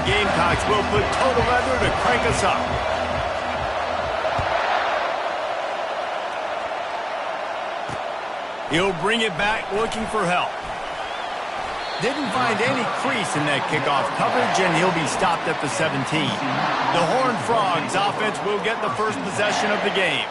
Gamecocks will put total leather to crank us up. He'll bring it back looking for help. Didn't find any crease in that kickoff coverage, and he'll be stopped at the 17. The Horned Frogs offense will get the first possession of the game.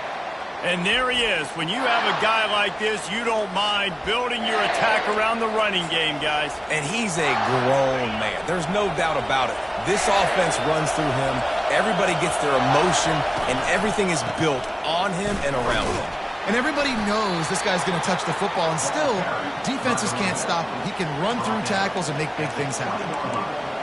And there he is. When you have a guy like this, you don't mind building your attack around the running game, guys. And he's a grown man. There's no doubt about it. This offense runs through him. Everybody gets their emotion, and everything is built on him and around him. And everybody knows this guy's going to touch the football, and still, defenses can't stop him. He can run through tackles and make big things happen.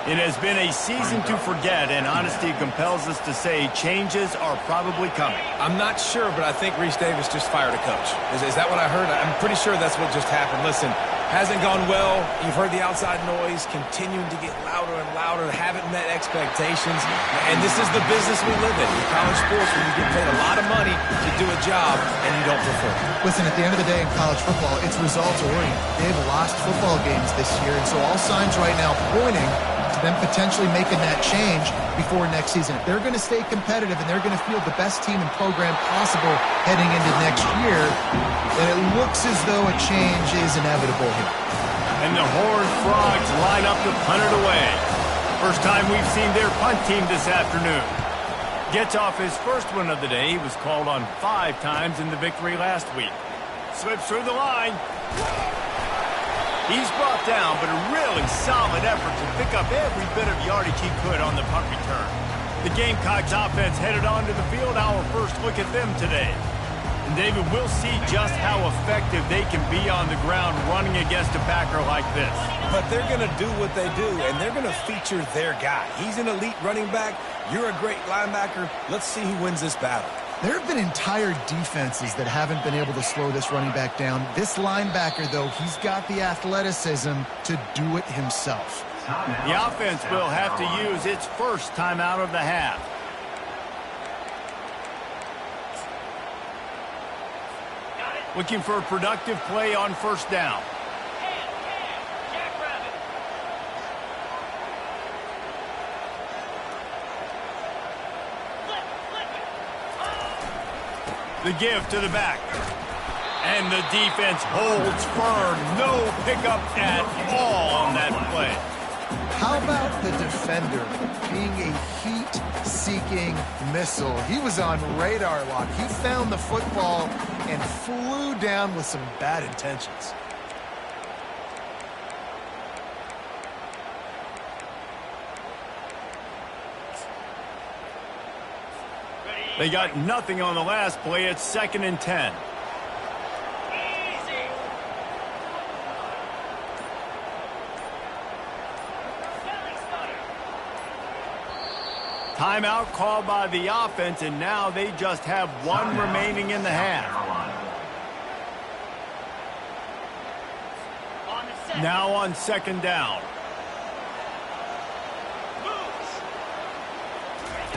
It has been a season to forget, and honesty compels us to say changes are probably coming. I'm not sure, but I think Reese Davis just fired a coach. Is that what I heard? I'm pretty sure that's what just happened. Listen, hasn't gone well. You've heard the outside noise continuing to get louder and louder, haven't met expectations. And this is the business we live in college sports, when you get paid a lot of money to do a job and you don't perform. Listen, at the end of the day in college football, it's results oriented. They've lost football games this year, and so all signs right now pointing to them potentially making that change before next season. If they're going to stay competitive and they're going to field the best team and program possible heading into next year, then it looks as though a change is inevitable here. And the Horned Frogs line up to punt it away. First time we've seen their punt team this afternoon. Gets off his first one of the day. He was called on 5 times in the victory last week. Slips through the line. He's brought down, but a really solid effort to pick up every bit of yardage he could on the punt return. The Gamecocks offense headed onto the field. Our first look at them today. And David, we'll see just how effective they can be on the ground running against a backer like this. But they're going to do what they do, and they're going to feature their guy. He's an elite running back. You're a great linebacker. Let's see who wins this battle. There have been entire defenses that haven't been able to slow this running back down. This linebacker, though, he's got the athleticism to do it himself. The offense will have to use its first timeout of the half. Looking for a productive play on first down. The give to the back. And the defense holds firm. No pickup at all on that play. How about the defender being a heat-seeking missile? He was on radar lock. He found the football and flew down with some bad intentions. They got nothing on the last play. It's 2nd and 10. Timeout called by the offense, and now they just have one remaining in the half. Now on 2nd down.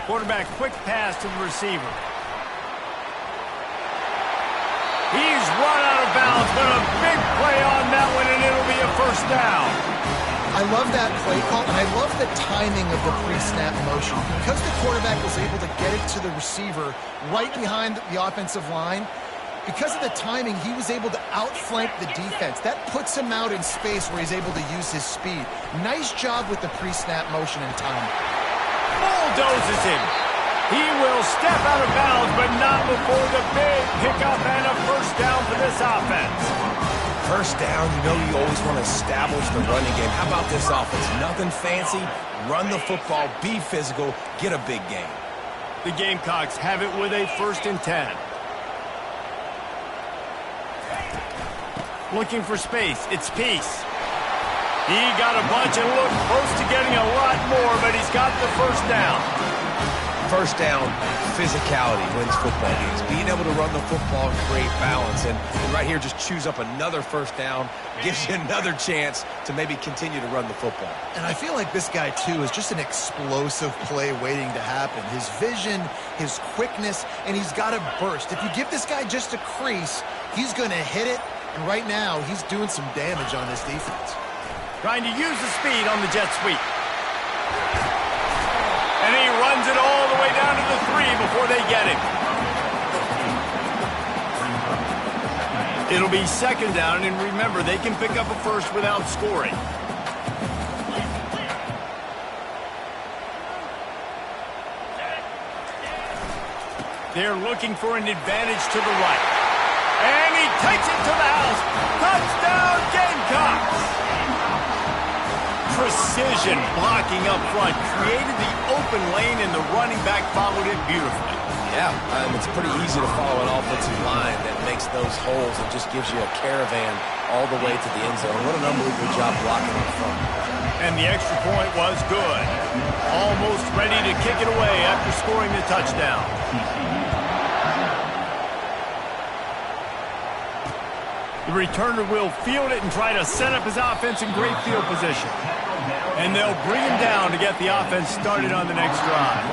Quarterback quick pass to the receiver. He's run out of bounds, but a big play on that one, and it'll be a first down. I love that play call, and I love the timing of the pre-snap motion. Because the quarterback was able to get it to the receiver right behind the offensive line, because of the timing, he was able to outflank the defense. That puts him out in space where he's able to use his speed. Nice job with the pre-snap motion and timing. Bulldozes him. He will step out of bounds, but not before the big pickup and a first down for this offense. First down, you know you always want to establish the running game. How about this offense? Nothing fancy. Run the football, be physical, get a big gain. The Gamecocks have it with a 1st and 10. Looking for space. It's Peace. He got a bunch and looked close to getting a lot more, but he's got the first down. First down, physicality wins football games. Being able to run the football and create balance. And right here, just choose up another first down, gives you another chance to maybe continue to run the football. And I feel like this guy, too, is just an explosive play waiting to happen. His vision, his quickness, and he's got a burst. If you give this guy just a crease, he's going to hit it. And right now, he's doing some damage on this defense. Trying to use the speed on the jet sweep. it all the way down to the 3 before they get it. It'll be second down, and remember, they can pick up a first without scoring. They're looking for an advantage to the right. And he takes it to the house. Touchdown, Gamecocks! Precision blocking up front created the open lane, and the running back followed it beautifully. Yeah, it's pretty easy to follow an offensive line that makes those holes and just gives you a caravan all the way to the end zone. What an unbelievable job blocking up front. And the extra point was good. Almost ready to kick it away after scoring the touchdown. The returner will field it and try to set up his offense in great field position. And they'll bring him down to get the offense started on the next drive.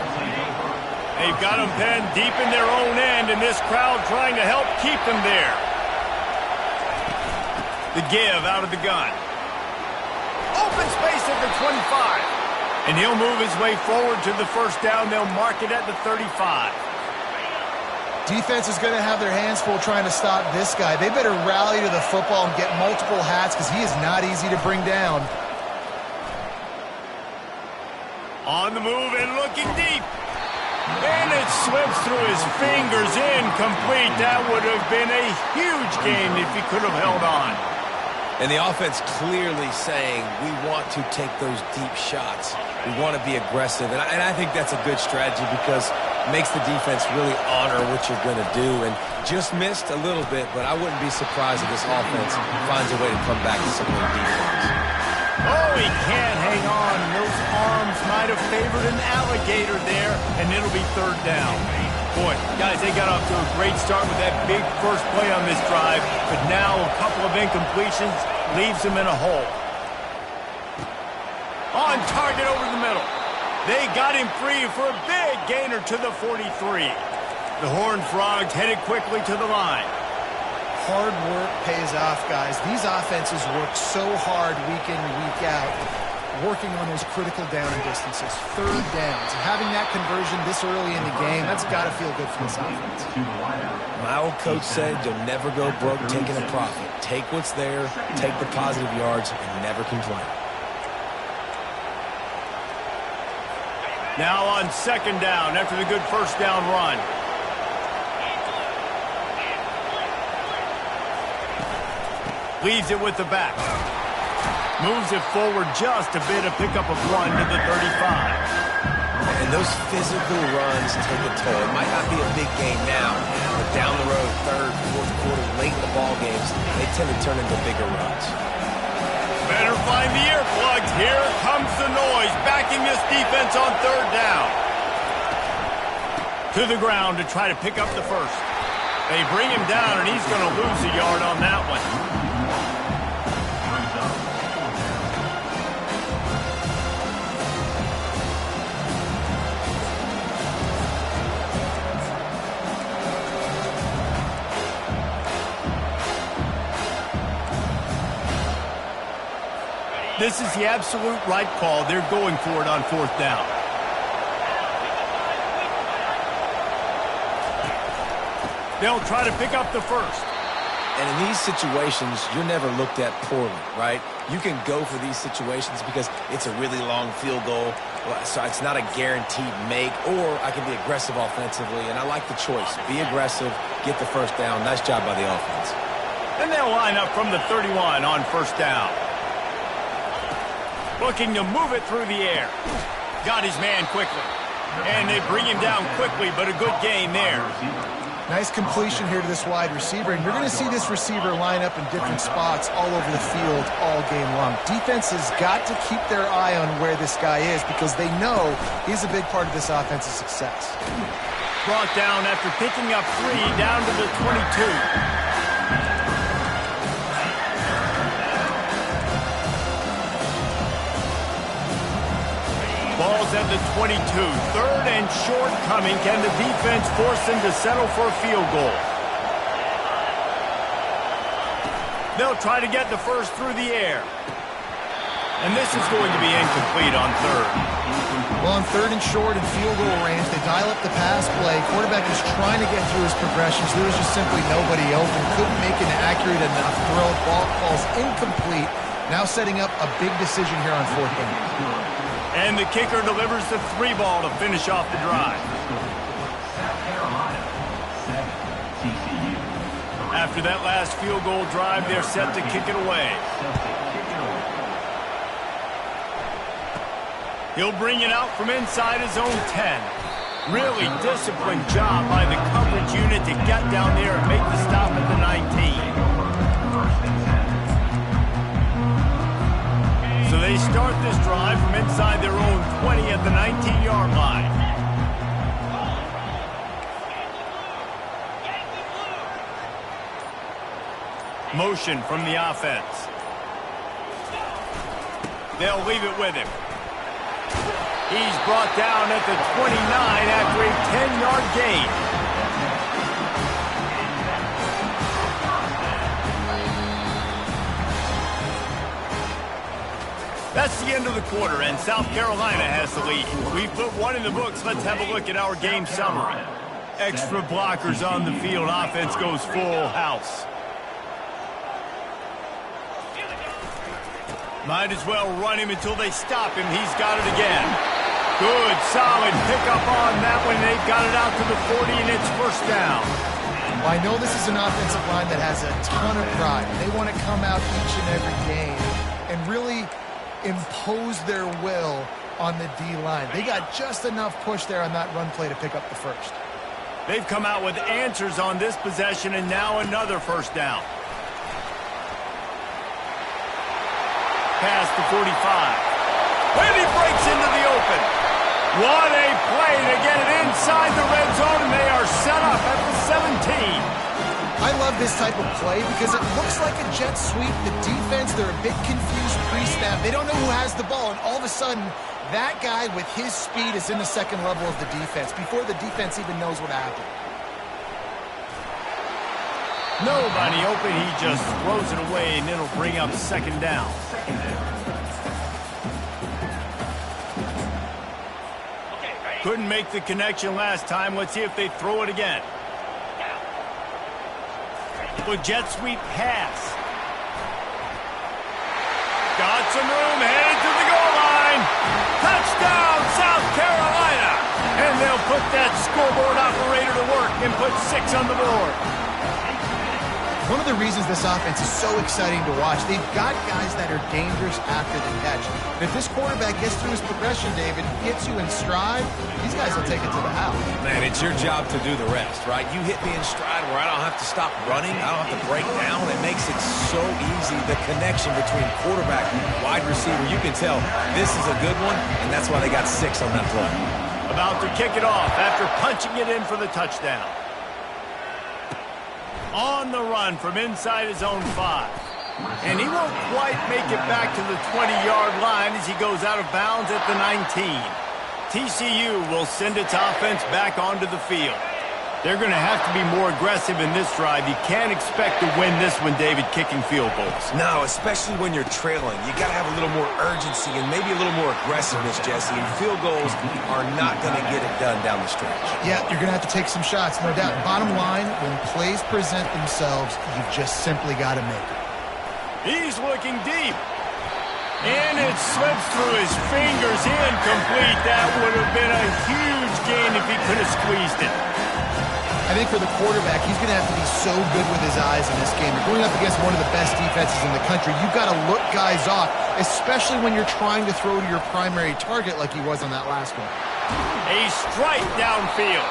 They've got him penned deep in their own end, and this crowd trying to help keep them there. The give out of the gun. Open space at the 25. And he'll move his way forward to the first down. They'll mark it at the 35. Defense is going to have their hands full trying to stop this guy. They better rally to the football and get multiple hats because he is not easy to bring down. On the move and looking deep. And it slips through his fingers, incomplete. That would have been a huge gain if he could have held on. And the offense clearly saying, we want to take those deep shots. We want to be aggressive. And I think that's a good strategy because it makes the defense really honor what you're going to do. And just missed a little bit, but I wouldn't be surprised if this offense finds a way to come back to some of their defense. Oh, he can't hang on. Those arms might have favored an alligator there, and it'll be third down. Boy, guys, they got off to a great start with that big first play on this drive, but now a couple of incompletions leaves them in a hole. On target over the middle. They got him free for a big gainer to the 43. The Horned Frogs headed quickly to the line. Hard work pays off, guys. These offenses work so hard week in and week out, working on those critical down distances, third downs. And having that conversion this early in the game, that's got to feel good for this offense. My old coach said, you'll never go broke taking a profit. Take what's there, take the positive yards, and never complain. Now on second down after the good first down run. Leaves it with the back. Moves it forward just a bit to pick up a run to the 35. And those physical runs take a toll. It might not be a big game now, but down the road, third, fourth quarter, late in the ball games, they tend to turn into bigger runs. Better find the earplugs. Here comes the noise, backing this defense on third down. To the ground to try to pick up the first. They bring him down, and he's going to lose a yard on that one. This is the absolute right call. They're going for it on fourth down. They'll try to pick up the first. And in these situations, you're never looked at poorly, right? You can go for these situations because it's a really long field goal, so it's not a guaranteed make, or I can be aggressive offensively, and I like the choice. Be aggressive, get the first down. Nice job by the offense. And they'll line up from the 31 on first down. Looking to move it through the air. Got his man quickly. And they bring him down quickly, but a good gain there. Nice completion here to this wide receiver, and you're going to see this receiver line up in different spots all over the field all game long. Defense has got to keep their eye on where this guy is because they know he's a big part of this offense's success. Brought down after picking up 3 down to the 22. Ball's at the 22. Third and short coming. Can the defense force them to settle for a field goal? They'll try to get the first through the air. And this is going to be incomplete on third. Well, on 3rd and short and field goal range, they dial up the pass play. Quarterback was trying to get through his progressions. There was just simply nobody open. Couldn't make an accurate enough throw. Ball falls incomplete. Now setting up a big decision here on 4th down. And the kicker delivers the 3-ball to finish off the drive. After that last field goal drive, they're set to kick it away. He'll bring it out from inside his own 10. Really disciplined job by the coverage unit to get down there and make the stop at the 19. So they start this drive from inside their own 20 at the 19-yard line. Motion from the offense. They'll leave it with him. He's brought down at the 29 after a 10-yard gain. That's the end of the quarter, and South Carolina has the lead. We put one in the books. Let's have a look at our game summary. Extra blockers on the field. Offense goes full house. Might as well run him until they stop him. He's got it again. Good, solid pickup on that one. They've got it out to the 40, and it's first down. Well, I know this is an offensive line that has a ton of pride. They want to come out each and every game and really impose their will on the D-line. They got just enough push there on that run play to pick up the first. They've come out with answers on this possession, and now another first down. Past the 45. And he breaks into the open. What a play to get it inside the red zone, and they are set up at the 17. I love this type of play because it looks like a jet sweep. The defense, they're a bit confused pre-snap. They don't know who has the ball, and all of a sudden, that guy with his speed is in the second level of the defense before the defense even knows what happened. Nobody open. He just throws it away, and it'll bring up second down. Couldn't make the connection last time. Let's see if they throw it again. With jet sweep pass. Got some room, headed to the goal line. Touchdown, South Carolina. And they'll put that scoreboard operator to work and put 6 on the board. One of the reasons this offense is so exciting to watch, they've got guys that are dangerous after the catch. If this quarterback gets through his progression, David, gets you in stride, these guys will take it to the house. Man, it's your job to do the rest, right? You hit me in stride where I don't have to stop running. I don't have to break down. It makes it so easy. The connection between quarterback and wide receiver, you can tell this is a good one, and that's why they got 6 on that play. About to kick it off after punching it in for the touchdown. On the run from inside his own 5. And he won't quite make it back to the 20-yard line as he goes out of bounds at the 19. TCU will send its offense back onto the field. They're going to have to be more aggressive in this drive. You can't expect to win this one, David, kicking field goals. No, especially when you're trailing. You got to have a little more urgency and maybe a little more aggressiveness, Jesse. And field goals are not going to get it done down the stretch. Yeah, you're going to have to take some shots, no doubt. Bottom line, when plays present themselves, you've just simply got to make it. He's looking deep. And it slips through his fingers, incomplete. That would have been a huge gain if he could have squeezed it. I think for the quarterback, he's going to have to be so good with his eyes in this game. You're going up against one of the best defenses in the country. You've got to look guys off, especially when you're trying to throw to your primary target like he was on that last one. A strike downfield.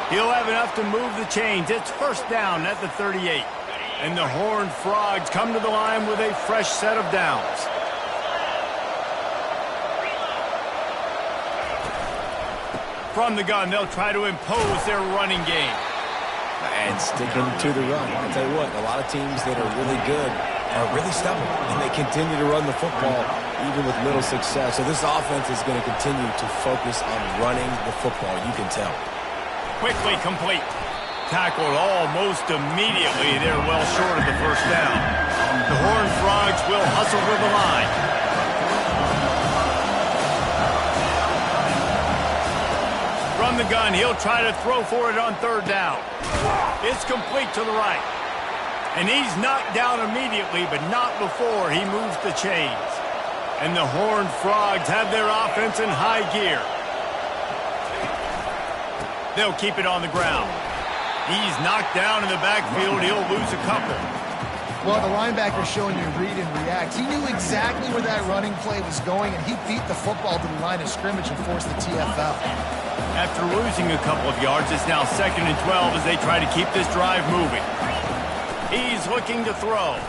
He'll have enough to move the chains. It's first down at the 38. And the Horned Frogs come to the line with a fresh set of downs. From the gun, they'll try to impose their running game. And sticking to the run. I'll tell you what, a lot of teams that are really good are really stubborn, and they continue to run the football even with little success. So this offense is going to continue to focus on running the football. You can tell. Quickly complete. Tackled almost immediately. They're well short of the first down. The Horned Frogs will hustle for the line. From the gun, he'll try to throw for it on third down. It's complete to the right. And he's knocked down immediately, but not before he moves the chains. And the Horned Frogs have their offense in high gear. They'll keep it on the ground. He's knocked down in the backfield. He'll lose a couple. Well, the linebacker showing you read and react. He knew exactly where that running play was going, and he beat the football to the line of scrimmage and forced the TFL. After losing a couple of yards, it's now 2nd and 12 as they try to keep this drive moving. He's looking to throw.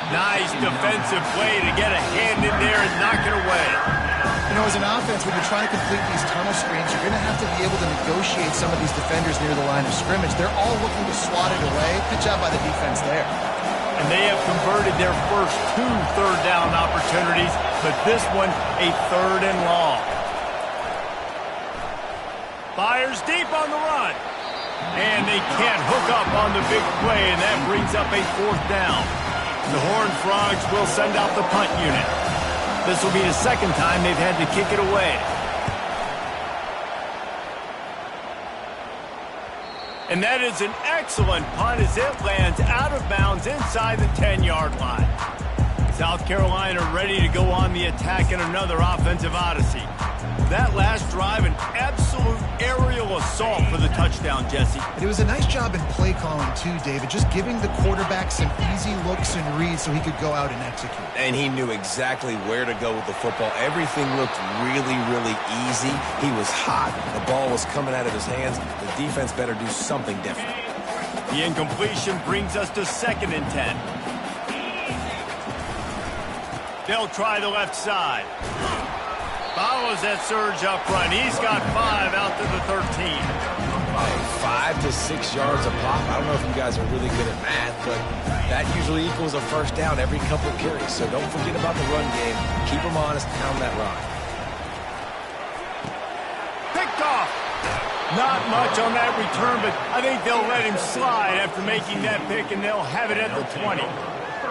Nice defensive play to get a hand in there and knock it away. You know, as an offense, when you're trying to complete these tunnel screens, you're going to have to be able to negotiate some of these defenders near the line of scrimmage. They're all looking to swat it away. Good job by the defense there. And they have converted their first 2 third-down opportunities, but this one a 3rd and long. Fires deep on the run. And they can't hook up on the big play, and that brings up a 4th down. The Horned Frogs will send out the punt unit. This will be the 2nd time they've had to kick it away. And that is an excellent punt as it lands out of bounds inside the 10-yard line. South Carolina ready to go on the attack in another offensive odyssey. That last drive, an absolute aerial assault for the touchdown, Jesse. It was a nice job in play calling, too, David, just giving the quarterback some easy looks and reads so he could go out and execute. And he knew exactly where to go with the football. Everything looked really, really easy. He was hot. The ball was coming out of his hands. The defense better do something different. The incompletion brings us to 2nd and 10. They'll try the left side. Follows that surge up front. He's got 5 out to the 13. 5 to 6 yards a pop. I don't know if you guys are really good at math, but that usually equals a first down every couple of carries. So don't forget about the run game. Keep them honest, pound that rock. Picked off. Not much on that return, but I think they'll let him slide after making that pick, and they'll have it at the 20.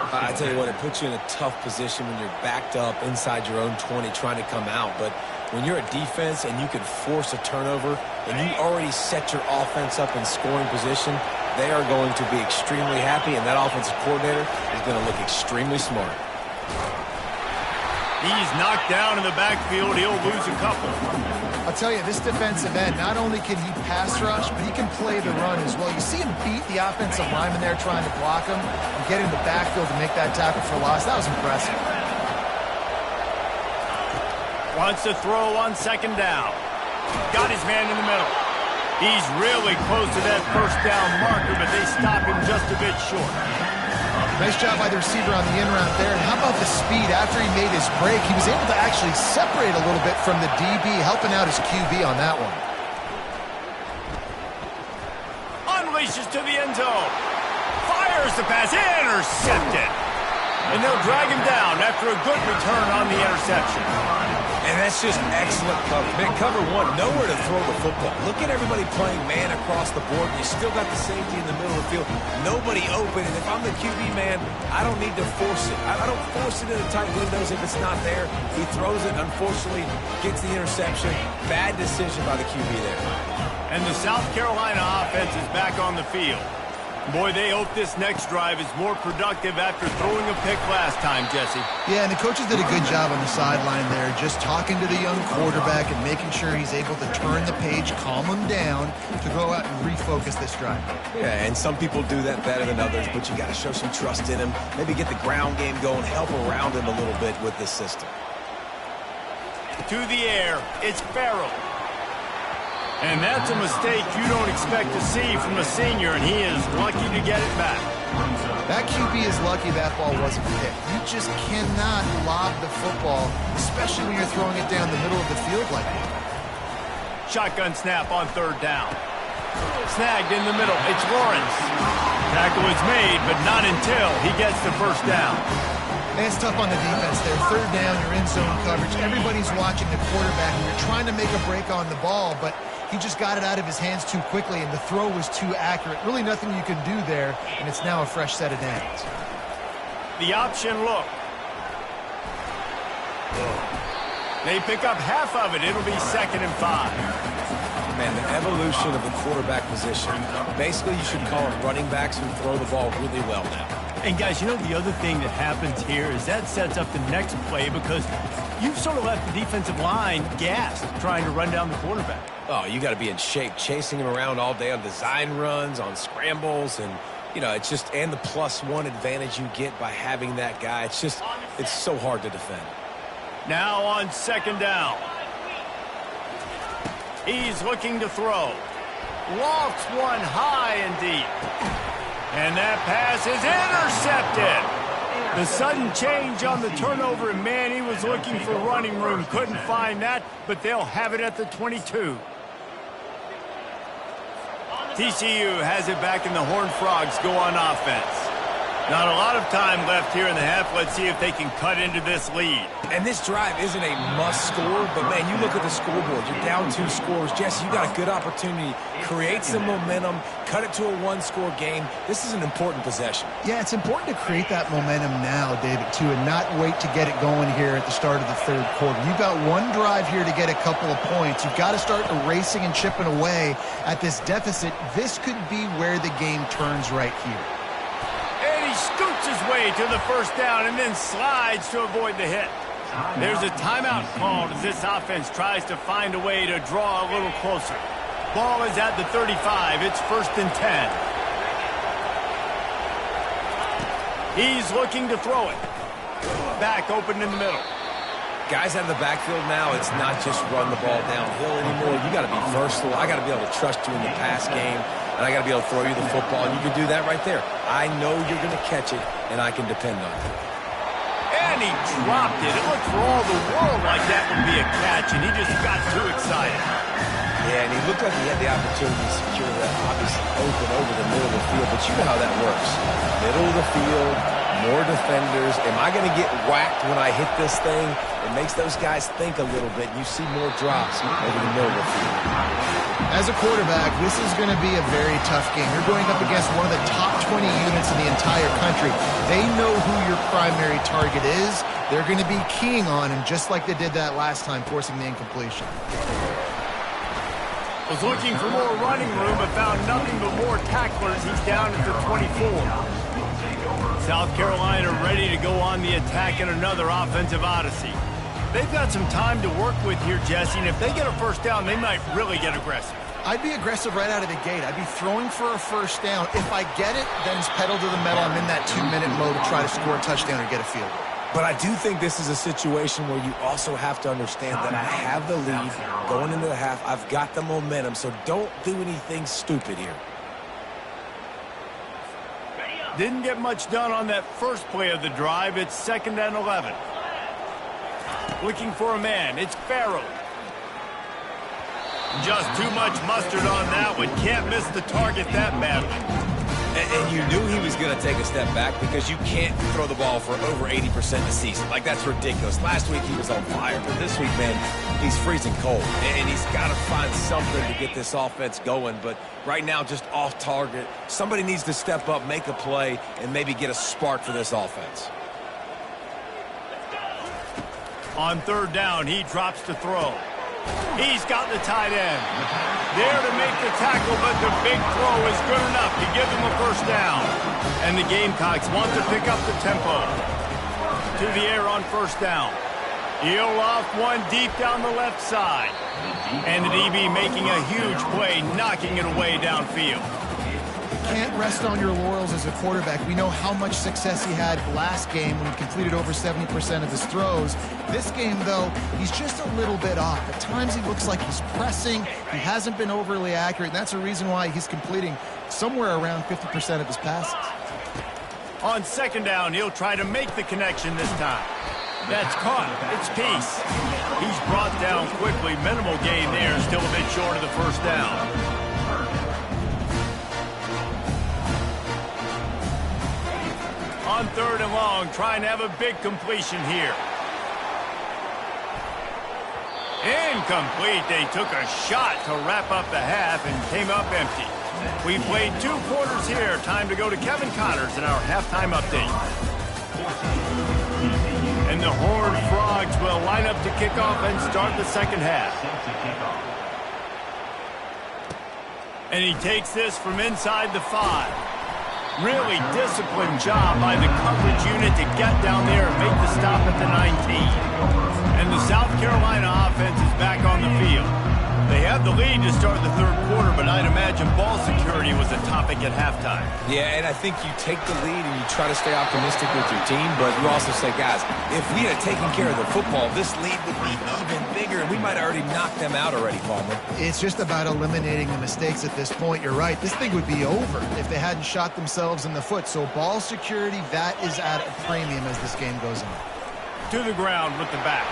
I tell you what, it puts you in a tough position when you're backed up inside your own 20 trying to come out. But when you're a defense and you can force a turnover and you already set your offense up in scoring position, they are going to be extremely happy, and that offensive coordinator is going to look extremely smart. He's knocked down in the backfield. He'll lose a couple. I'll tell you, this defensive end, not only can he pass rush, but he can play the run as well. You see him beat the offensive lineman there trying to block him and get in the backfield to make that tackle for loss. That was impressive. Wants to throw on 2nd down. Got his man in the middle. He's really close to that first down marker, but they stop him just a bit short. Nice job by the receiver on the in route there. And how about the speed? After he made his break, he was able to actually separate a little bit from the DB, helping out his QB on that one. Unleashes to the end zone. Fires the pass. Intercepted. And they'll drag him down after a good return on the interception. And that's just excellent cover. Man, cover 1, nowhere to throw the football. Look at everybody playing man across the board. You still got the safety in the middle of the field. Nobody open. And if I'm the QB man, I don't need to force it. I don't force it into tight windows if it's not there. He throws it, unfortunately, gets the interception. Bad decision by the QB there. And the South Carolina offense is back on the field. Boy, they hope this next drive is more productive after throwing a pick last time, Jesse. Yeah, and the coaches did a good job on the sideline there, just talking to the young quarterback and making sure he's able to turn the page, calm him down to go out and refocus this drive. Yeah, and some people do that better than others, but you got to show some trust in him. Maybe get the ground game going, help around him a little bit with this system. To the air, it's Farrell. And that's a mistake you don't expect to see from a senior, and he is lucky to get it back. That QB is lucky that ball wasn't picked. You just cannot lob the football, especially when you're throwing it down the middle of the field like that. Shotgun snap on 3rd down. Snagged in the middle. It's Lawrence. Tackle is made, but not until he gets the first down. And it's tough on the defense there. 3rd down, you're in zone coverage. Everybody's watching the quarterback, and you're trying to make a break on the ball, but he just got it out of his hands too quickly, and the throw was too accurate. Really nothing you can do there, and it's now a fresh set of downs. The option look. They pick up half of it. It'll be 2nd and 5. Man, the evolution of the quarterback position. Basically, you should call them running backs who throw the ball really well now. And guys, you know the other thing that happens here is that sets up the next play because you've sort of left the defensive line gassed trying to run down the quarterback. Oh, you got to be in shape, chasing him around all day on design runs, on scrambles, and, you know, it's just, and the +1 advantage you get by having that guy. It's just, it's so hard to defend. Now on second down. He's looking to throw. Lofts one high and deep. And that pass is intercepted. The sudden change on the turnover, and man, he was looking for running room. Couldn't find that, but they'll have it at the 22. TCU has it back, and the Horned Frogs go on offense. Not a lot of time left here in the half. Let's see if they can cut into this lead. And this drive isn't a must score, but, man, you look at the scoreboard. You're down 2 scores. Jesse, you got a good opportunity. Create some momentum. Cut it to a 1-score game. This is an important possession. Yeah, it's important to create that momentum now, David, too, and not wait to get it going here at the start of the third quarter. You've got one drive here to get a couple of points. You've got to start erasing and chipping away at this deficit. This could be where the game turns right here. Scoots his way to the first down and then slides to avoid the hit. There's a timeout called as this offense tries to find a way to draw a little closer. Ball is at the 35. It's 1st and 10. He's looking to throw it. Back open in the middle. Guys out of the backfield now, it's not just run the ball downhill anymore. You got to be versatile. I got to be able to trust you in the pass game, and I got to be able to throw you the football, and you can do that right there. I know you're going to catch it, and I can depend on it. And he dropped it. It looked for all the world like that would be a catch, and he just got too excited. Yeah, and he looked like he had the opportunity to secure that, obviously open over the middle of the field, but you know how that works. Middle of the field, more defenders. Am I going to get whacked when I hit this thing? It makes those guys think a little bit. You see more drops over the middle of the field. As a quarterback, this is going to be a very tough game. You're going up against one of the top 20 units in the entire country. They know who your primary target is. They're going to be keying on him just like they did that last time, forcing the incompletion. Was looking for more running room, but found nothing but more tacklers. He's down at the 24. South Carolina ready to go on the attack in another offensive odyssey. They've got some time to work with here, Jesse, and if they get a first down, they might really get aggressive. I'd be aggressive right out of the gate. I'd be throwing for a first down. If I get it, then it's pedal to the metal. I'm in that 2-minute mode to try to score a touchdown or get a field goal. But I do think this is a situation where you also have to understand that I have the lead going into the half. I've got the momentum, so don't do anything stupid here. Didn't get much done on that first play of the drive. It's 2nd and 11. Looking for a man. It's Farrell. Just too much mustard on that one. Can't miss the target that badly. And you knew he was going to take a step back because you can't throw the ball for over 80% of the season. Like, that's ridiculous. Last week he was on fire, but this week, man, he's freezing cold. And he's got to find something to get this offense going. But right now, just off target. Somebody needs to step up, make a play, and maybe get a spark for this offense. On 3rd down, he drops to throw. He's got the tight end. There to make the tackle, but the big throw is good enough to give him a first down. And the Gamecocks want to pick up the tempo. To the air on 1st down. He'll loft one deep down the left side. And the DB making a huge play, knocking it away downfield. Can't rest on your laurels as a quarterback. We know how much success he had last game when he completed over 70% of his throws. This game, though, he's just a little bit off. At times he looks like he's pressing. He hasn't been overly accurate, and that's a reason why he's completing somewhere around 50% of his passes. On 2nd down, he'll try to make the connection this time. That's caught. It's Peace. He's brought down quickly. Minimal gain there, still a bit short of the first down. On 3rd and long, trying to have a big completion here. Incomplete. They took a shot to wrap up the half and came up empty. We played 2 quarters here. Time to go to Kevin Connors in our halftime update. And the Horned Frogs will line up to kick off and start the 2nd half. And he takes this from inside the 5. Really disciplined job by the coverage unit to get down there and make the stop at the 19. And the South Carolina offense is back on the field. They have the lead to start the third quarter, but I'd imagine ball security was a topic at halftime. Yeah, and I think you take the lead and you try to stay optimistic with your team, but you also say, guys, if we had taken care of the football, this lead would be even bigger, and we might have already knocked them out already, Palmer. It's just about eliminating the mistakes at this point. You're right. This thing would be over if they hadn't shot themselves in the foot. So ball security, that is at a premium as this game goes on. To the ground with the back.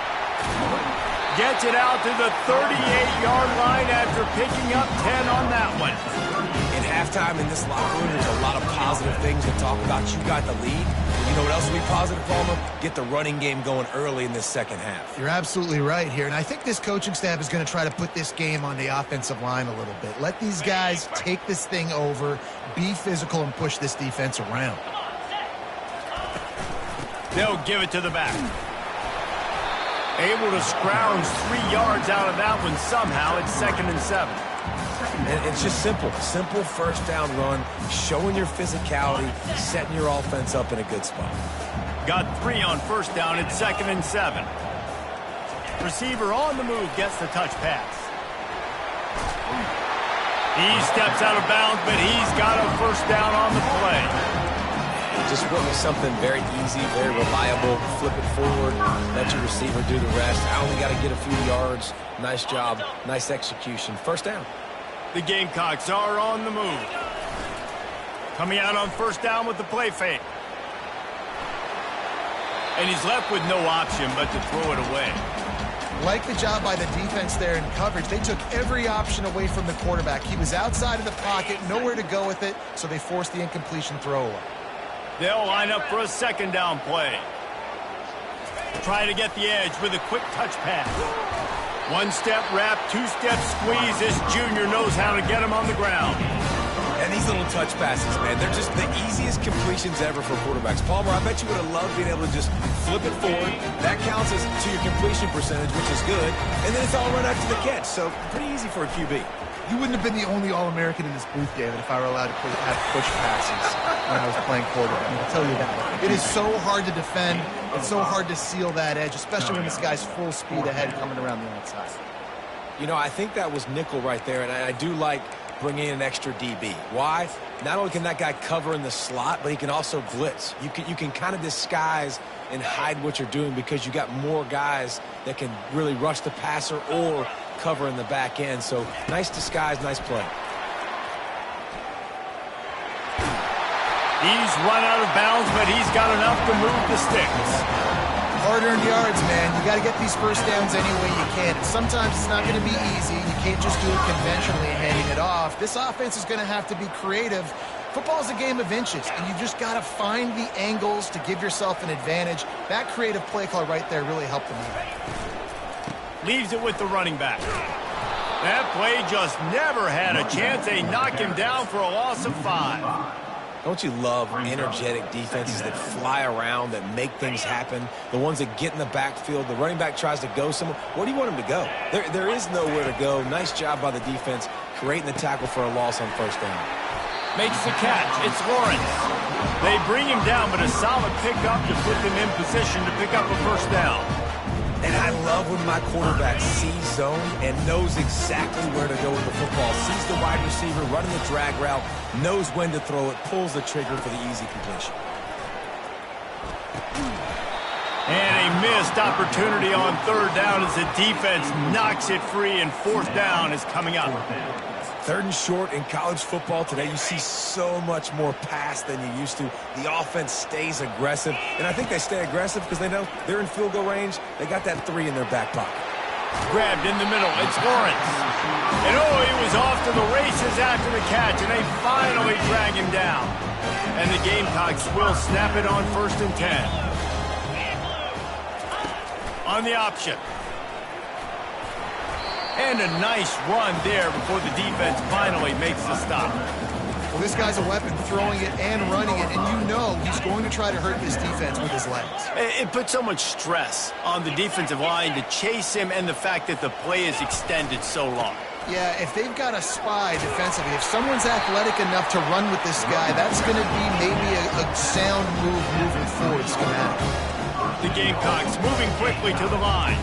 Gets it out to the 38-yard line after picking up 10 on that one. In halftime in this locker room, there's a lot of positive things to talk about. You got the lead. And you know what else will be positive, Palmer? Get the running game going early in this second half. You're absolutely right here. And I think this coaching staff is going to try to put this game on the offensive line a little bit. Let these guys take this thing over, be physical, and push this defense around. They'll give it to the back. Able to scrounge 3 yards out of that one somehow. It's 2nd and 7. And it's just simple. Simple first down run, showing your physicality, setting your offense up in a good spot. Got 3 on first down. It's 2nd and 7. Receiver on the move gets the touch pass. He steps out of bounds, but he's got a first down on the play. Just witness something very easy, very reliable. Flip it forward, let your receiver do the rest. I only got to get a few yards. Nice job, nice execution. First down. The Gamecocks are on the move. Coming out on first down with the play fake. And he's left with no option but to throw it away. Like the job by the defense there in coverage. They took every option away from the quarterback. He was outside of the pocket, nowhere to go with it, so they forced the incompletion throwaway. They'll line up for a second down play. Try to get the edge with a quick touch pass. 1-step wrap, 2-step squeeze. This junior knows how to get him on the ground. And these little touch passes, man, they're just the easiest completions ever for quarterbacks. Palmer, I bet you would have loved being able to just flip it forward. That counts as to your completion percentage, which is good. And then it's all run after the catch, so pretty easy for a QB. You wouldn't have been the only All-American in this booth, David, if I were allowed to have push passes when I was playing quarterback. I'll tell you that. It is so hard to defend. It's so hard to seal that edge, especially when this guy's full speed ahead coming around the outside. You know, I think that was nickel right there, and I do like bringing in an extra DB. Why? Not only can that guy cover in the slot, but he can also blitz. You can kind of disguise and hide what you're doing because you got more guys that can really rush the passer or cover in the back end. So nice disguise, nice play. He's run out of bounds, but he's got enough to move the sticks. Hard-earned yards, man. You got to get these first downs any way you can. And sometimes it's not going to be easy. You can't just do it conventionally and handing it off. This offense is going to have to be creative. Football is a game of inches, and you've just got to find the angles to give yourself an advantage. That creative play call right there really helped them out. Leaves it with the running back. That play just never had a chance. They knock him down for a loss of 5. Don't you love energetic defenses that fly around, that make things happen? The ones that get in the backfield, the running back tries to go somewhere. Where do you want him to go? There is nowhere to go. Nice job by the defense creating the tackle for a loss on first down. Makes the catch. It's Lawrence. They bring him down, but a solid pickup to put them in position to pick up a first down. And I love when my quarterback sees zone and knows exactly where to go with the football. Sees the wide receiver running the drag route, knows when to throw it, pulls the trigger for the easy completion. And a missed opportunity on third down as the defense knocks it free, and fourth down is coming up. Third and short in college football today, you see so much more pass than you used to. The offense stays aggressive, and I think they stay aggressive because they know they're in field goal range. They got that 3 in their back pocket. Grabbed in the middle. It's Lawrence. And he was off to the races after the catch, and they finally drag him down. And the Gamecocks will snap it on 1st and 10. On the option. And a nice run there before the defense finally makes the stop. Well, this guy's a weapon, throwing it and running it, and you know he's going to try to hurt this defense with his legs. It puts so much stress on the defensive line to chase him, and the fact that the play is extended so long. Yeah, if they've got a spy defensively, if someone's athletic enough to run with this guy, that's going to be maybe a sound move moving forward schematic. The Gamecocks moving quickly to the line.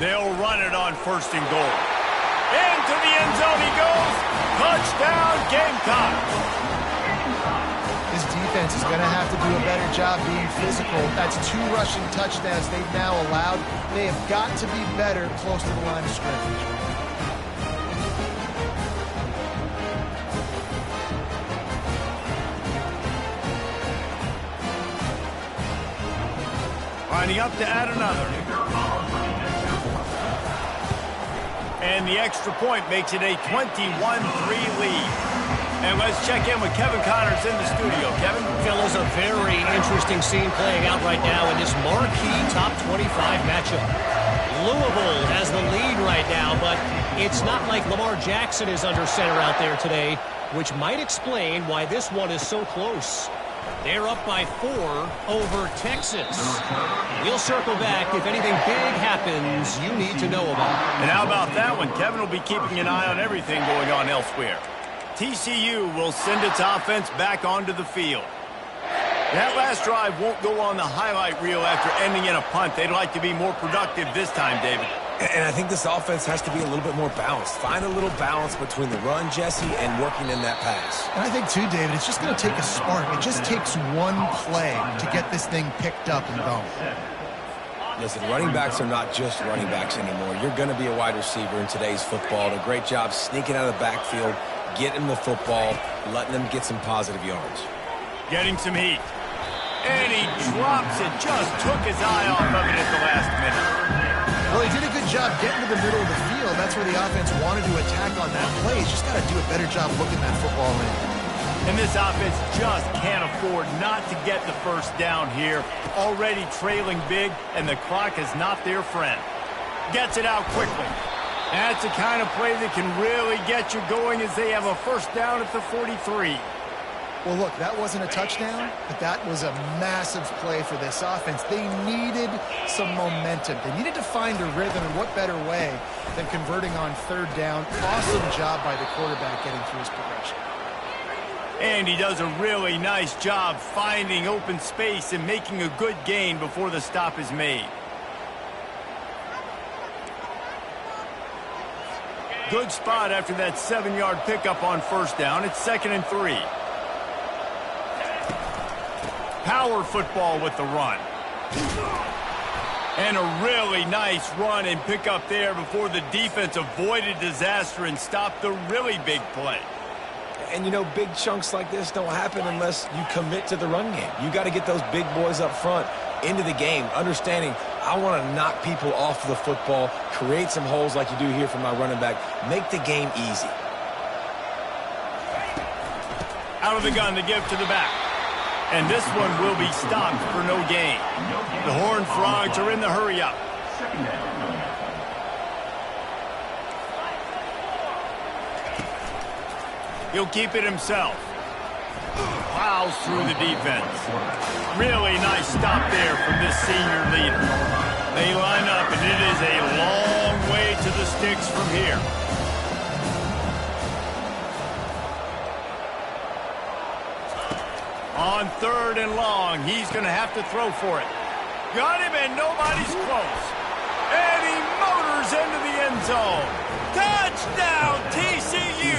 They'll run it on 1st and goal. Into the end zone he goes. Touchdown, Gamecocks. This defense is going to have to do a better job being physical. That's 2 rushing touchdowns they've now allowed. They have got to be better close to the line of scrimmage. Lining up to add another. And the extra point makes it a 21-3 lead. And let's check in with Kevin Connors in the studio. Kevin? Fellas, a very interesting scene playing out right now in this marquee top 25 matchup. Louisville has the lead right now, but it's not like Lamar Jackson is under center out there today, which might explain why this one is so close. They're up by 4 over Texas. We'll circle back if anything big happens you need to know about. And how about that one? Kevin will be keeping an eye on everything going on elsewhere. TCU will send its offense back onto the field. That last drive won't go on the highlight reel after ending in a punt. They'd like to be more productive this time, David. And I think this offense has to be a little bit more balanced. Find a little balance between the run, Jesse, and working in that pass. And I think, too, David, it's just going to take a spark. It just takes one play to get this thing picked up and going. Listen, running backs are not just running backs anymore. You're going to be a wide receiver in today's football. A great job sneaking out of the backfield, getting the football, letting them get some positive yards. Getting some heat. And he drops it. Just took his eye off of it at the last minute. Well, he did a good job getting to the middle of the field. That's where the offense wanted to attack on that play. He's just got to do a better job looking that football in. And this offense just can't afford not to get the first down here. Already trailing big, and the clock is not their friend. Gets it out quickly. That's the kind of play that can really get you going as they have a first down at the 43. Well, look, that wasn't a touchdown, but that was a massive play for this offense. They needed some momentum. They needed to find a rhythm, and what better way than converting on 3rd down. Awesome job by the quarterback getting through his progression. And he does a really nice job finding open space and making a good gain before the stop is made. Good spot after that 7-yard pickup on 1st down. It's 2nd and 3. Power football with the run. And a really nice run and pickup there before the defense avoided disaster and stopped the really big play. And, you know, big chunks like this don't happen unless you commit to the run game. You got to get those big boys up front into the game, understanding I want to knock people off the football, create some holes like you do here for my running back, make the game easy. Out of the gun to give to the back. And this one will be stopped for no gain. The Horned Frogs are in the hurry-up. He'll keep it himself. Plows through the defense. Really nice stop there from this senior leader. They line up, and it is a long way to the sticks from here. On 3rd and long, he's going to have to throw for it. Got him, and nobody's close. And he motors into the end zone. Touchdown, TCU!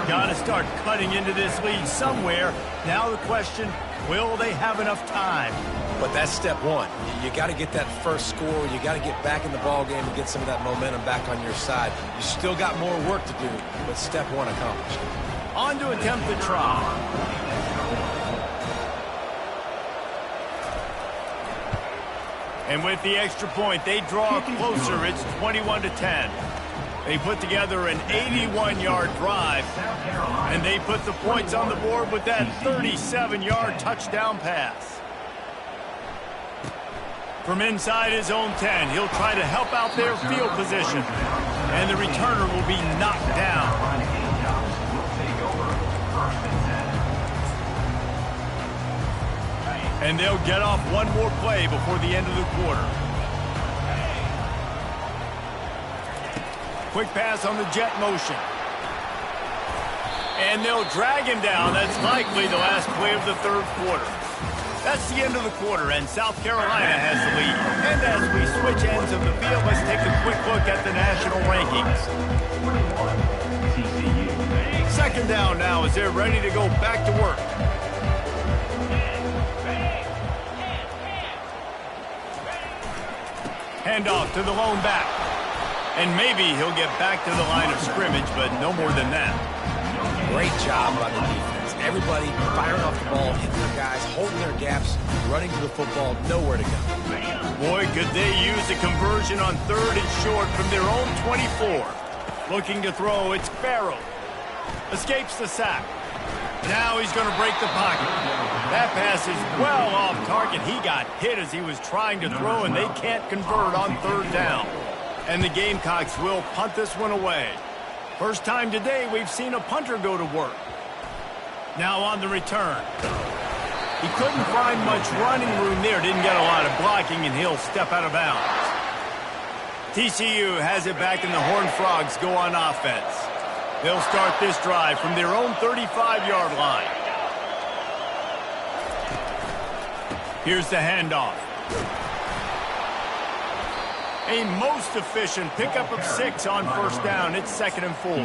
Got to start cutting into this lead somewhere. Now the question, will they have enough time? But that's step one. You got to get that first score. You got to get back in the ball game and get some of that momentum back on your side. You still got more work to do, but step one accomplished. On to attempt the try. And with the extra point, they draw closer. It's 21-10. They put together an 81-yard drive, and they put the points on the board with that 37-yard touchdown pass. From inside his own 10, he'll try to help out their field position, and the returner will be knocked down. And they'll get off one more play before the end of the quarter. Quick pass on the jet motion. And they'll drag him down. That's likely the last play of the third quarter. That's the end of the quarter, and South Carolina has the lead. And as we switch ends of the field, let's take a quick look at the national rankings. Second down now as they're ready to go back to work. Handoff to the lone back. And maybe he'll get back to the line of scrimmage, but no more than that. Great job by the defense. Everybody firing off the ball, hitting their guys, holding their gaps, running to the football, nowhere to go. Boy, could they use a conversion on 3rd and short from their own 24. Looking to throw, it's Farrell. Escapes the sack. Now he's going to break the pocket. That pass is well off target. He got hit as he was trying to throw, and they can't convert on 3rd down. And the Gamecocks will punt this one away. First time today we've seen a punter go to work. Now on the return. He couldn't find much running room there. Didn't get a lot of blocking, and he'll step out of bounds. TCU has it back, and the Horned Frogs go on offense. They'll start this drive from their own 35-yard line. Here's the handoff. A most efficient pickup of 6 on first down. It's 2nd and 4.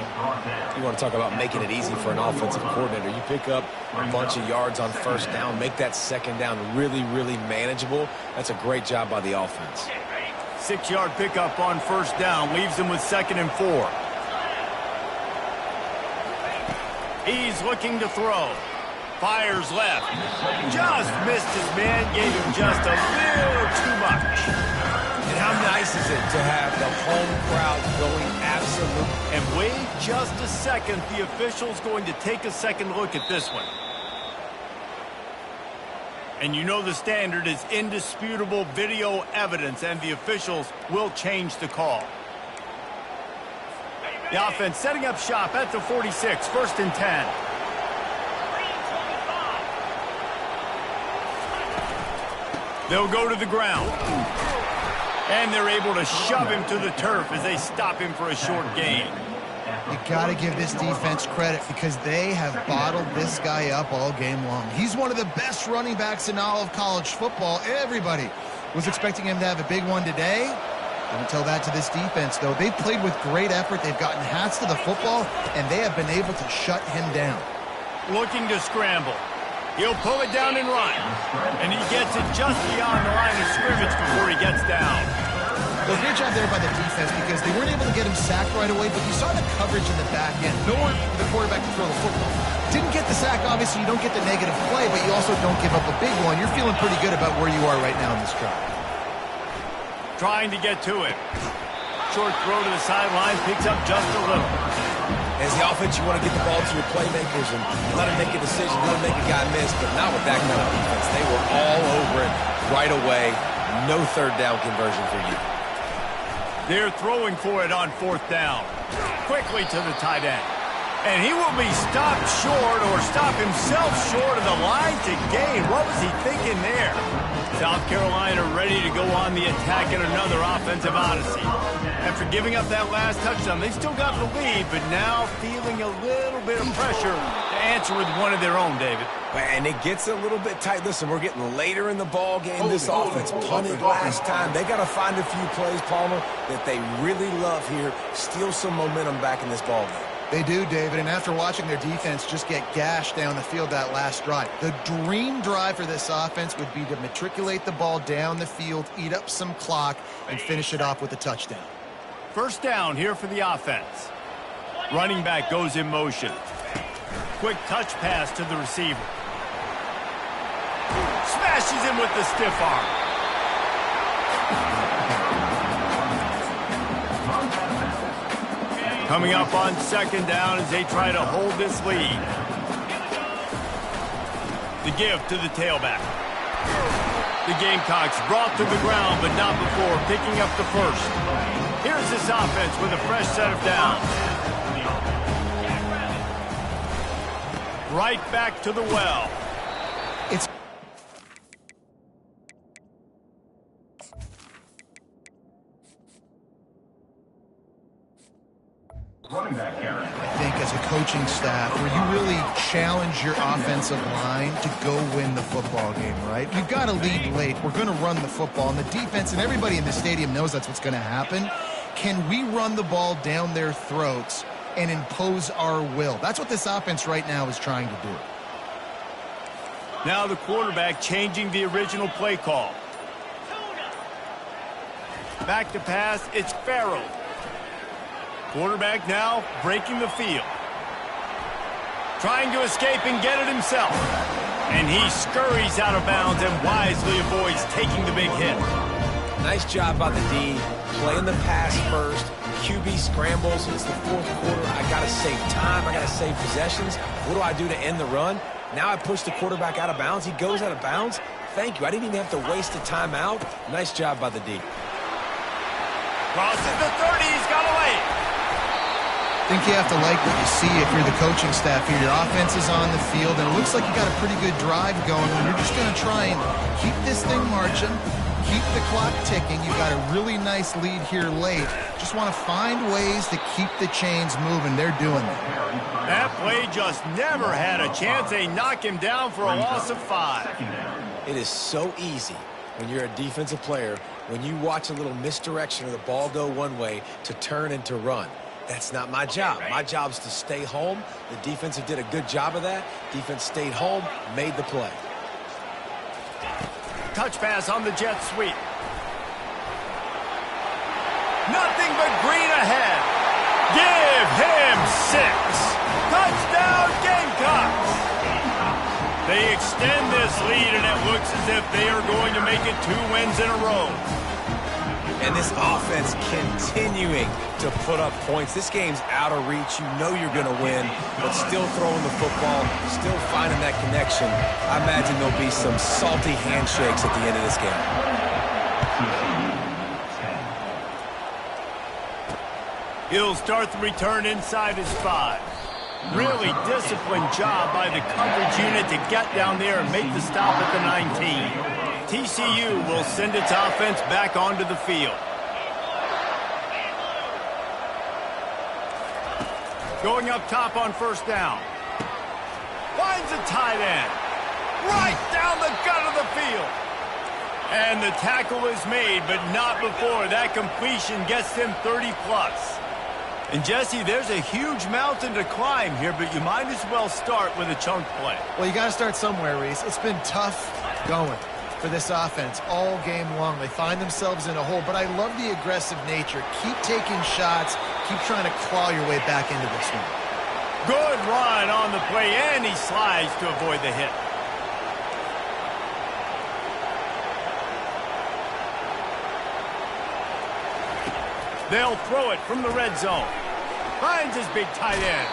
You want to talk about making it easy for an offensive coordinator. You pick up a bunch of yards on first down, make that 2nd down really, really manageable. That's a great job by the offense. 6-yard pickup on first down leaves them with 2nd and 4. He's looking to throw. Fires left. Just missed his man. Gave him just a little too much. And how nice is it to have the home crowd going absolute? And wait just a second. The official's going to take a second look at this one. And you know the standard is indisputable video evidence, and the officials will change the call. The offense setting up shop at the 46, 1st and 10. They'll go to the ground. And they're able to shove him to the turf as they stop him for a short gain. You got to give this defense credit because they have bottled this guy up all game long. He's one of the best running backs in all of college football. Everybody was expecting him to have a big one today. Don't tell that to this defense, though. They've played with great effort. They've gotten hats to the football, and they have been able to shut him down. Looking to scramble. He'll pull it down and run. And he gets it just beyond the line of scrimmage before he gets down. Well, great job there by the defense because they weren't able to get him sacked right away, but you saw the coverage in the back end. Nowhere for the quarterback to throw the football. Didn't get the sack, obviously. You don't get the negative play, but you also don't give up a big one. You're feeling pretty good about where you are right now in this drive. Trying to get to it. Short throw to the sideline, picks up just a little. As the offense, you want to get the ball to your playmakers and let them make a decision, let them make a guy miss, but not with that kind of defense. They were all over it right away. No 3rd down conversion for you. They're throwing for it on 4th down. Quickly to the tight end. And he will be stopped short or stop himself short of the line to gain. What was he thinking there? South Carolina ready to go on the attack in another offensive odyssey. After giving up that last touchdown, they still got the lead, but now feeling a little bit of pressure to answer with one of their own, David. And it gets a little bit tight. Listen, we're getting later in the ball game. This offense punted last time. They got to find a few plays, Palmer, that they really love here. Steal some momentum back in this ball game. They do, David, and after watching their defense just get gashed down the field that last drive, the dream drive for this offense would be to matriculate the ball down the field, eat up some clock, and finish it off with a touchdown. First down here for the offense. Running back goes in motion. Quick touch pass to the receiver. Smashes him with the stiff arm. Coming up on 2nd down as they try to hold this lead. The give to the tailback. The Gamecocks brought to the ground, but not before picking up the first. Here's this offense with a fresh set of downs. Right back to the well. It's staff where you really challenge your offensive line to go win the football game, right? You've got to lead late. We're going to run the football, and the defense and everybody in the stadium knows that's what's going to happen. Can we run the ball down their throats and impose our will? That's what this offense right now is trying to do. Now the quarterback changing the original play call. Back to pass, it's Farrell. Quarterback now breaking the field. Trying to escape and get it himself. And he scurries out of bounds and wisely avoids taking the big hit. Nice job by the D. Playing the pass first. QB scrambles. It's the fourth quarter. I got to save time. I got to save possessions. What do I do to end the run? Now I push the quarterback out of bounds. He goes out of bounds. Thank you. I didn't even have to waste a timeout. Nice job by the D. Crosses the 30. He's got a lane. I think you have to like what you see if you're the coaching staff here. Your offense is on the field, and it looks like you got a pretty good drive going. You're just going to try and keep this thing marching, keep the clock ticking. You've got a really nice lead here late. Just want to find ways to keep the chains moving. They're doing that. That play just never had a chance. They knock him down for a loss of 5. It is so easy when you're a defensive player, when you watch a little misdirection or the ball go one way, to turn and to run. That's not my job. My job is to stay home. The defensive did a good job of that. Defense stayed home, made the play. Touch pass on the jet sweep. Nothing but green ahead. Give him 6. Touchdown Gamecocks. They extend this lead, and it looks as if they are going to make it 2 wins in a row. And this offense continuing to put up points. This game's out of reach. You know you're going to win, but still throwing the football, still finding that connection. I imagine there'll be some salty handshakes at the end of this game. He'll start the return inside his 5. Really disciplined job by the coverage unit to get down there and make the stop at the 19. TCU will send its offense back onto the field. Going up top on first down. Finds a tight end. Right down the gut of the field. And the tackle is made, but not before that completion gets him 30+. And, Jesse, there's a huge mountain to climb here, but you might as well start with a chunk play. Well, you got to start somewhere, Reese. It's been tough going for this offense all game long. They find themselves in a hole, but I love the aggressive nature. Keep taking shots. Keep trying to claw your way back into this one. Good run on the play, and he slides to avoid the hit. They'll throw it from the red zone. Finds his big tight end.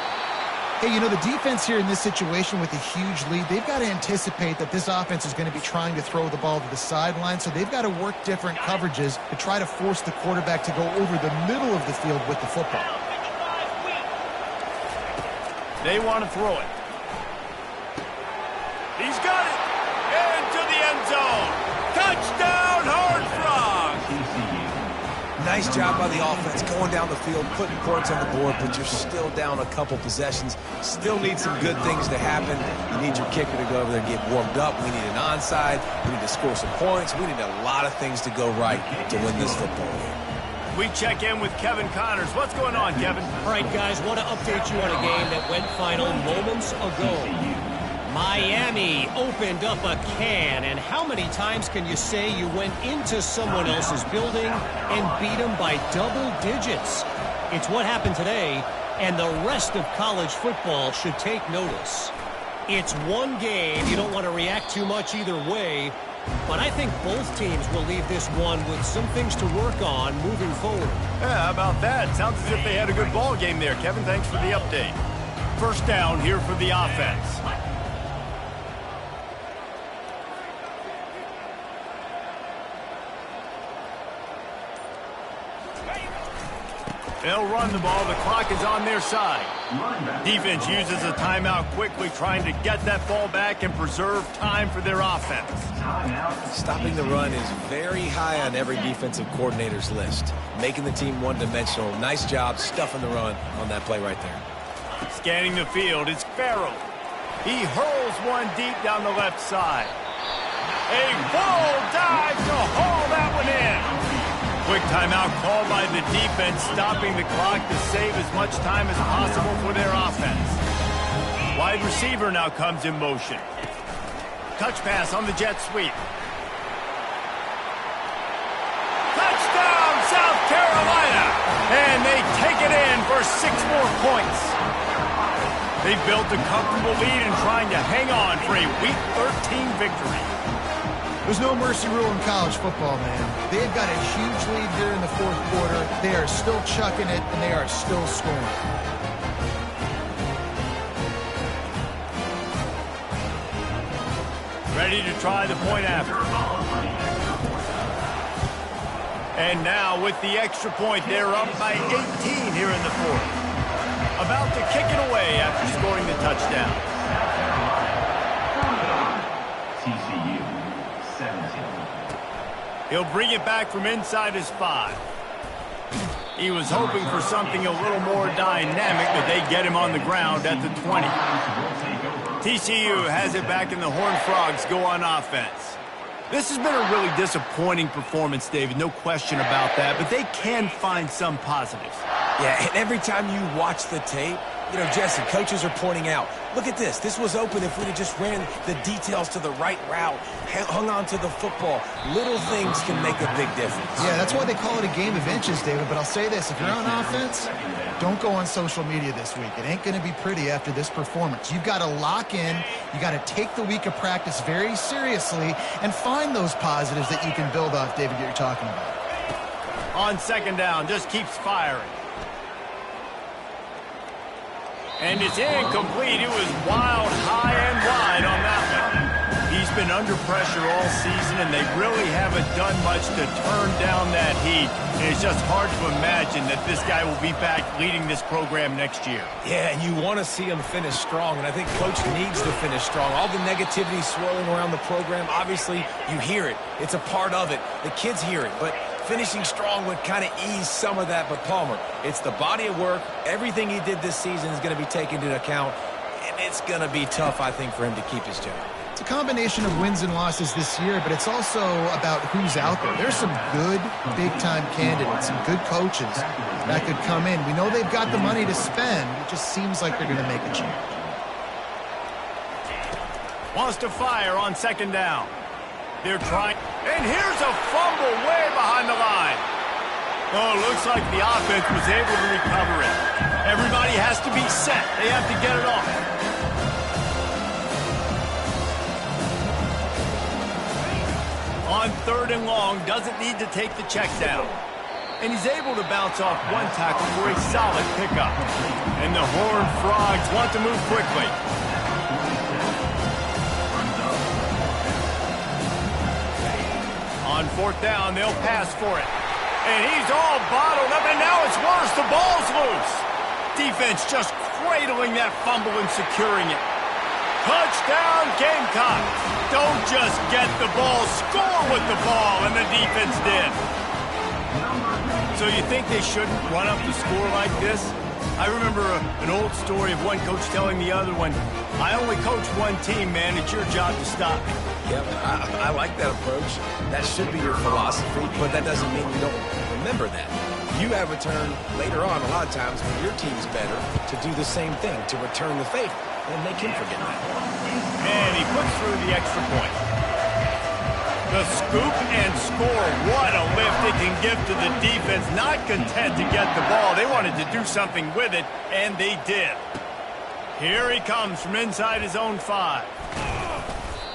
Hey, you know, the defense here in this situation with a huge lead, they've got to anticipate that this offense is going to be trying to throw the ball to the sideline, so they've got to work different coverages to try to force the quarterback to go over the middle of the field with the football. They want to throw it. He's got it. Into the end zone. Touchdown, Horned Frogs. Nice job by the offense going down the field, putting points on the board, but you're still down a couple possessions. Still need some good things to happen. You need your kicker to go over there and get warmed up. We need an onside. We need to score some points. We need a lot of things to go right to win this football game. We check in with Kevin Connors. What's going on, Kevin? All right, guys, want to update you on a game that went final moments ago. Miami opened up a can, and how many times can you say you went into someone else's building and beat them by double digits? It's what happened today, and the rest of college football should take notice. It's one game. You don't want to react too much either way, but I think both teams will leave this one with some things to work on moving forward. Yeah, how about that? Sounds as if they had a good ball game there. Kevin, thanks for the update. First down here for the offense. They'll run the ball. The clock is on their side. Defense uses a timeout quickly, trying to get that ball back and preserve time for their offense. Stopping the run is very high on every defensive coordinator's list. Making the team one-dimensional. Nice job stuffing the run on that play right there. Scanning the field, it's Farrell. He hurls one deep down the left side. A full dive to haul that one in. Quick timeout called by the defense, stopping the clock to save as much time as possible for their offense. Wide receiver now comes in motion. Touch pass on the jet sweep. Touchdown, South Carolina! And they take it in for 6 more points. They built a comfortable lead and trying to hang on for a Week 13 victory. There's no mercy rule in college football, man. They've got a huge lead here in the 4th quarter. They are still chucking it, and they are still scoring. Ready to try the point after. And now with the extra point, they're up by 18 here in the 4th. About to kick it away after scoring the touchdown. TCU 17. He'll bring it back from inside his 5. He was hoping for something a little more dynamic, but they get him on the ground at the 20. TCU has it back in the Horned Frogs go on offense. This has been a really disappointing performance, David, no question about that, but they can find some positives. Yeah, and every time you watch the tape, you know, Jesse, coaches are pointing out, look at this. This was open if we'd have just ran the details to the right route, hung on to the football. Little things can make a big difference. Yeah, that's why they call it a game of inches, David. But I'll say this, if you're on offense, don't go on social media this week. It ain't going to be pretty after this performance. You've got to lock in. You got to take the week of practice very seriously and find those positives that you can build off, David, that you're talking about. On 2nd down, just keeps firing. And it's incomplete. It was wild, high and wide on that one. He's been under pressure all season, and they really haven't done much to turn down that heat. And it's just hard to imagine that this guy will be back leading this program next year. Yeah, and you want to see him finish strong, and I think Coach needs to finish strong. All the negativity swirling around the program, obviously, you hear it. It's a part of it. The kids hear it, but finishing strong would kind of ease some of that. But Palmer, it's the body of work. Everything he did this season is going to be taken into account, and it's going to be tough, I think, for him to keep his job. It's a combination of wins and losses this year, but it's also about who's out there. There's some good big-time candidates, some good coaches that could come in. We know they've got the money to spend. It just seems like they're going to make a change. Wants to fire on 2nd down. They're trying, and here's a fumble way behind the line. Oh, looks like the offense was able to recover it. Everybody has to be set. They have to get it off. On 3rd and long, doesn't need to take the check down. And he's able to bounce off one tackle for a solid pickup. And the Horned Frogs want to move quickly. On 4th down, they'll pass for it. And he's all bottled up, and now it's worse. The ball's loose. Defense just cradling that fumble and securing it. Touchdown, Gamecocks. Don't just get the ball, score with the ball, and the defense did. So you think they shouldn't run up the score like this? I remember an old story of one coach telling the other one, I only coach one team, man. It's your job to stop me. Yep, I like that approach. That should be your philosophy, but that doesn't mean you don't remember that. You have a turn later on, a lot of times, when your team's better, to do the same thing, to return the favor, and make him forget that. And he puts through the extra point. The scoop and score. What a lift it can give to the defense. Not content to get the ball. They wanted to do something with it, and they did. Here he comes from inside his own 5.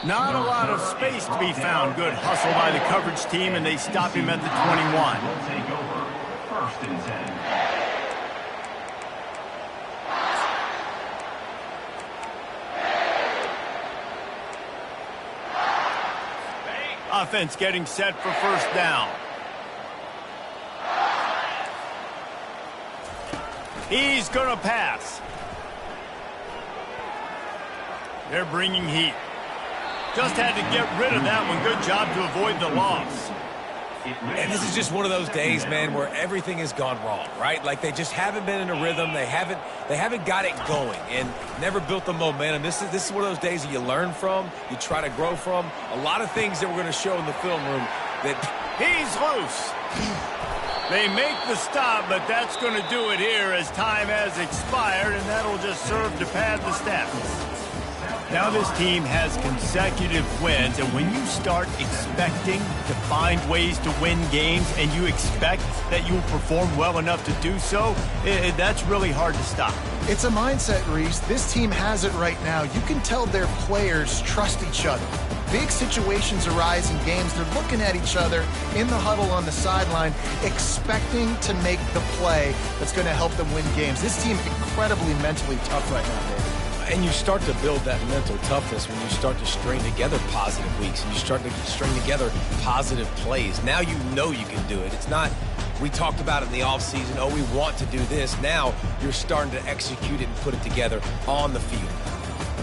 Not a lot of space to be found. Good hustle by the coverage team, and they stop him at the 21. We'll take over 1st and 10. Offense getting set for 1st down. He's going to pass. They're bringing heat. Just had to get rid of that one. Good job to avoid the loss. And this is just one of those days, man, where everything has gone wrong, right? Like they just haven't been in a rhythm. They haven't They haven't got it going and never built the momentum. This is one of those days that you learn from, you try to grow from. A lot of things that we're going to show in the film room that he's loose. They make the stop, but that's going to do it here as time has expired, and that'll just serve to pad the stats. Now this team has consecutive wins, and when you start expecting to find ways to win games and you expect that you'll perform well enough to do so, that's really hard to stop. It's a mindset, Reese. This team has it right now. You can tell their players trust each other. Big situations arise in games. They're looking at each other in the huddle on the sideline, expecting to make the play that's going to help them win games. This team incredibly mentally tough right now, David. And you start to build that mental toughness when you start to string together positive weeks and you start to string together positive plays. Now you know you can do it. It's not, we talked about it in the offseason, oh, we want to do this. Now you're starting to execute it and put it together on the field.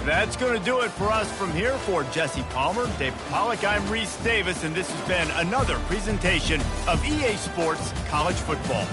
That's going to do it for us from here. For Jesse Palmer, David Pollack, I'm Reese Davis, and this has been another presentation of EA Sports College Football.